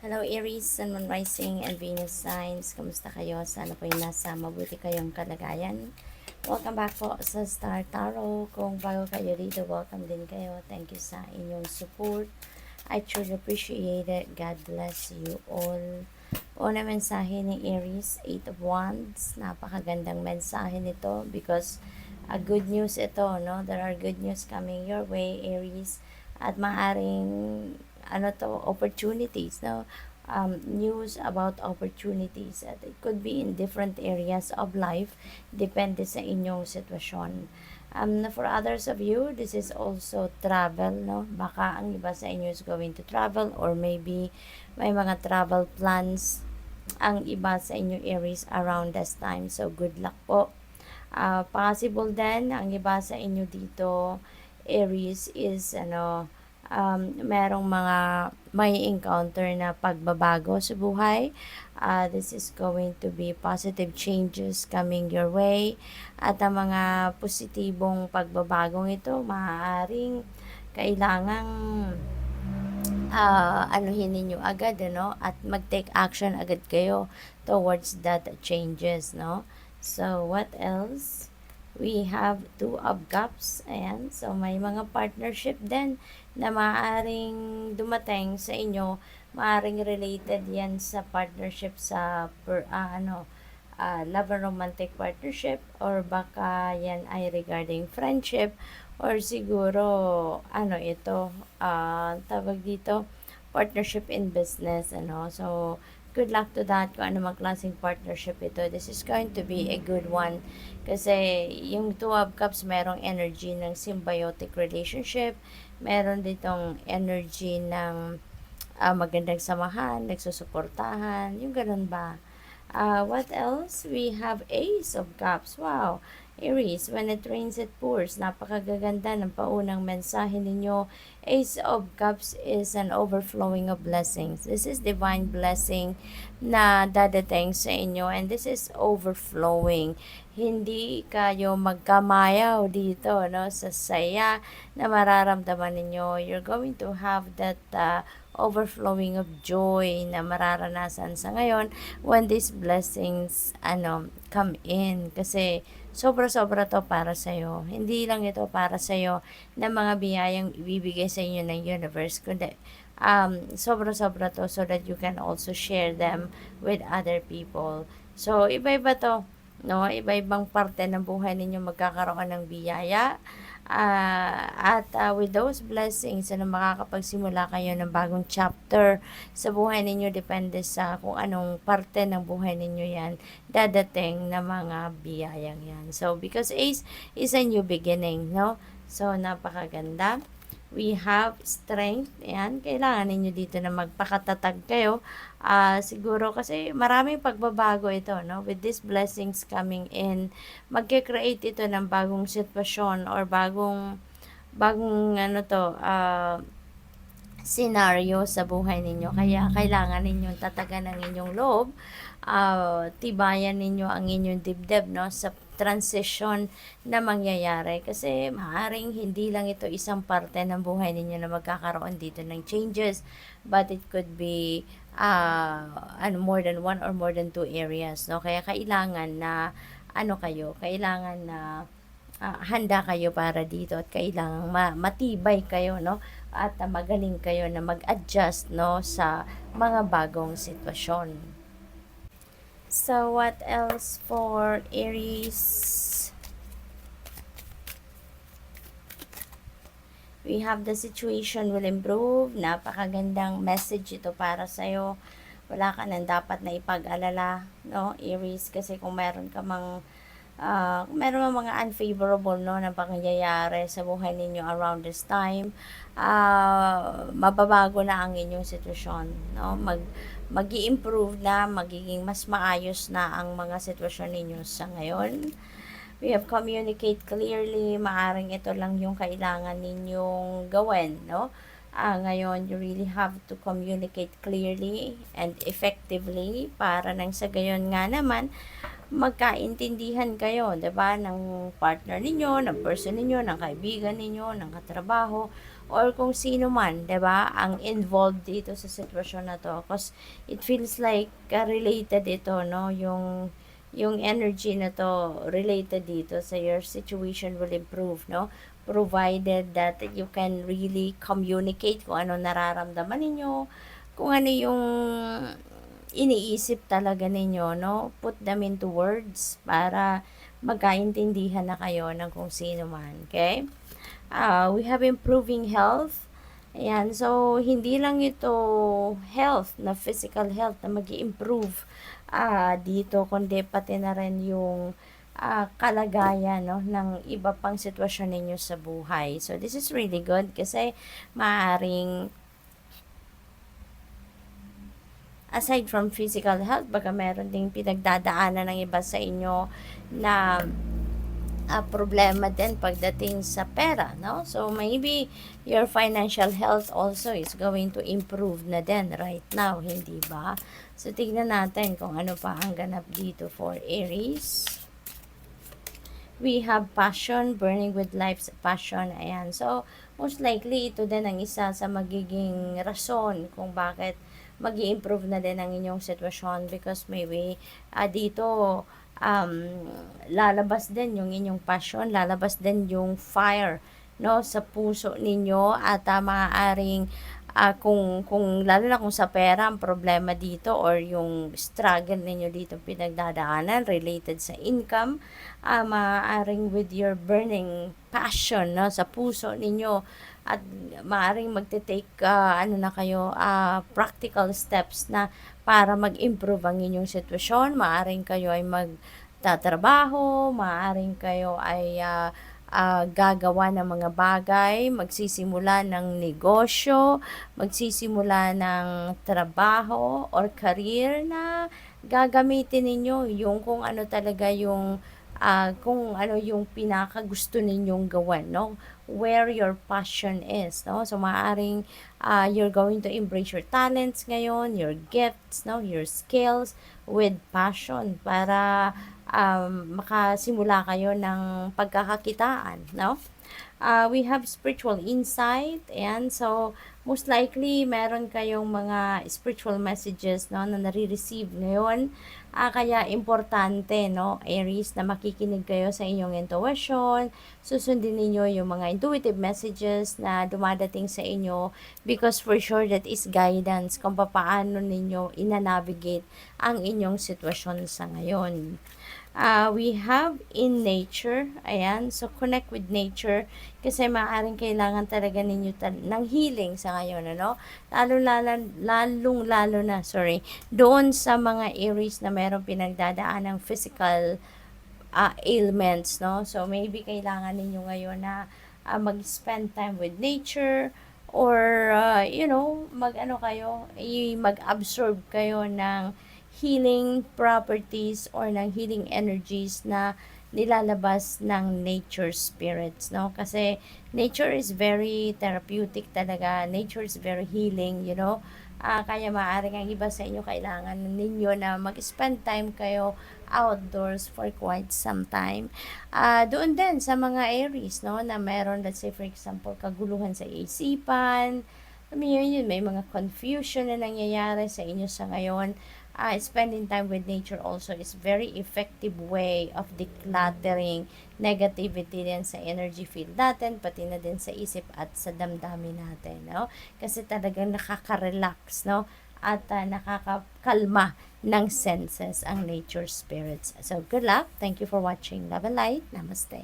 Hello Aries, Sun, Moon Rising, and Venus signs. Kamusta kayo? Sana po yung nasa mabuti kayong kalagayan. Welcome back po sa Star Tarot. Kung bago kayo dito, welcome din kayo. Thank you sa inyong support. I truly appreciate it. God bless you all. Una mensahe ni Aries, 8 of Wands. Napakagandang mensahe nito because good news ito, no? There are good news coming your way, Aries. At maaring opportunities, no? News about opportunities. At it could be in different areas of life, depende sa inyong sitwasyon. For others of you, this is also travel, no? Baka ang iba sa inyo is going to travel, or maybe may mga travel plans ang iba sa inyo, Aries, around this time. So, good luck po. Possible din, ang iba sa inyo dito, Aries, is merong mga may encounter na pagbabago sa buhay. This is going to be positive changes coming your way. At ang mga positibong pagbabagong ito, maaaring kailangang anuhin ninyo agad, at mag-take action agad kayo towards that changes, no? So, what else? We have 2 of cups. Ayan. So, may mga partnership din na maaaring dumating sa inyo. Maaaring related yan sa partnership sa love and romantic partnership, or baka yan ay regarding friendship, or siguro tawag dito, partnership in business, so good luck to that. Kung ano mang klaseng partnership ito, this is going to be a good one kasi yung 2 of cups merong energy ng symbiotic relationship, meron ditong energy ng magandang samahan, nagsusuportahan, yung ganun ba. What else? We have Ace of Cups. Wow! Aries, when it rains, it pours. Napakagaganda ng paunang mensahe ninyo. Ace of Cups is an overflowing of blessings. This is divine blessing na dadating sa inyo, and this is overflowing. Hindi kayo magkamayaw dito, no? Sa saya na mararamdaman ninyo. You're going to have that overflowing of joy na mararanasan sa ngayon when these blessings come in, kasi sobra-sobra to para sa iyo. Hindi lang ito para sa iyo na mga biyayang ibibigay sa inyo ng universe, kundi sobra-sobra to so that you can also share them with other people. So, iba-iba to, no? Iba-ibang parte ng buhay ninyo magkakaroon ng biyaya. With those blessings, makakapagsimula kayo ng bagong chapter sa buhay ninyo, depende sa kung anong parte ng buhay ninyo yan, dadating na mga biyayang yan. So, because Ace is a new beginning, no? So, napakaganda. We have strength. Ayan, kailangan ninyo dito na magpakatatag kayo. Siguro kasi maraming pagbabago ito, no? With these blessings coming in, magke-create ito ng bagong sitwasyon or bagong scenario sa buhay ninyo. Kaya kailangan ninyong tatagan ang inyong loob, tibayan ninyo ang inyong dibdib, no, sa transition na mangyayari, kasi maaaring hindi lang ito isang parte ng buhay ninyo na magkakaroon dito ng changes, but it could be more than one or more than 2 areas, no? Kaya kailangan na kailangan na handa kayo para dito, at kailangan matibay kayo, no? At magaling kayo na mag-adjust, no, sa mga bagong sitwasyon. So, what else for Aries? We have the situation will improve. Napakagandang message ito para sa'yo. Wala ka nang dapat na ipag-alala, no, Aries, kasi kung meron ka meron mga unfavorable, no, na pangyayari sa buhay ninyo around this time, mababago na ang inyong sitwasyon, no? Mag-i-improve na, magiging mas maayos na ang mga sitwasyon ninyo sa ngayon. We have communicate clearly. Maaring ito lang yung kailangan ninyong gawin, no? Ngayon, you really have to communicate clearly and effectively para nang sa gayon nga naman, magkaintindihan kayo, 'di ba, ng partner ninyo, ng person ninyo, ng kaibigan ninyo, ng katrabaho, or kung sino man, 'di ba, ang involved dito sa sitwasyon na to. Because it feels like related ito, no? Yung energy na to related dito sa your situation will improve, no? Provided that you can really communicate kung ano nararamdaman ninyo, kung ano yung iniisip talaga ninyo, no? Put them into words para magkaintindihan na kayo ng kung sino man, okay? We have improving health. Ayan, so hindi lang ito health, na physical health na mag improve dito, kundi pati na rin yung kalagayan, no, ng iba pang sitwasyon ninyo sa buhay. So this is really good kasi maaring aside from physical health, baka meron ding pinagdadaanan ng iba sa inyo na problema din pagdating sa pera, no? So, maybe your financial health also is going to improve na din right now, hindi ba? So, tignan natin kung ano pa ang ganap dito for Aries. We have passion, burning with life's passion. Ayan. So, most likely, ito din ang isa sa magiging rason kung bakit mag improve na din ang inyong sitwasyon, because maybe dito lalabas din yung inyong passion, lalabas din yung fire, no, sa puso ninyo, at maaaring kung lalo na kung sa pera ang problema dito, or yung struggle ninyo dito pinagdadaanan related sa income, maaaring with your burning passion, no, sa puso ninyo, at maaaring magte-take ano na kayo, practical steps na para mag-improve ang inyong sitwasyon. Maaaring kayo ay magtatrabaho, maaaring kayo ay gagawa ng mga bagay, magsisimula ng negosyo, magsisimula ng trabaho or career na gagamitin ninyo yung kung ano talaga yung kung ano yung pinakagusto ninyong gawin, no? Where your passion is, no? So, maaaring you're going to embrace your talents ngayon, your gifts, no? Your skills with passion para makasimula kayo ng pagkakakitaan, no? We have spiritual insight, and so most likely meron kayong mga spiritual messages, no, na nare-receive ngayon. Kaya importante, no, Aries, na makikinig kayo sa inyong intuition, susundin niyo yung mga intuitive messages na dumadating sa inyo, because for sure that is guidance kung paano ninyo ina-navigate ang inyong sitwasyon sa ngayon. We have in nature, ayan, so connect with nature, kasi maaaring kailangan talaga ninyo ng healing sa ngayon, ano, lalong lalo na, doon sa mga Aries na merong pinagdadaan ng physical ailments, no, so maybe kailangan ninyo ngayon na mag-spend time with nature, or mag-ano kayo, mag-absorb kayo ng healing properties or ng healing energies na nilalabas ng nature spirits, no? Kasi nature is very therapeutic talaga. Nature is very healing, kaya maaaring ang iba sa inyo kailangan ninyo na mag-spend time kayo outdoors for quite some time. Doon din sa mga Aries, no, na meron, let's say for example, kaguluhan sa isipan, yun, may mga confusion na nangyayari sa inyo sa ngayon. Spending time with nature also is very effective way of decluttering negativity din sa energy field natin, pati na din sa isip at sa damdamin natin, no? Kasi talagang nakaka-relax, no? At nakakakalma ng senses ang nature spirits. So, good luck. Thank you for watching. Love and light. Namaste.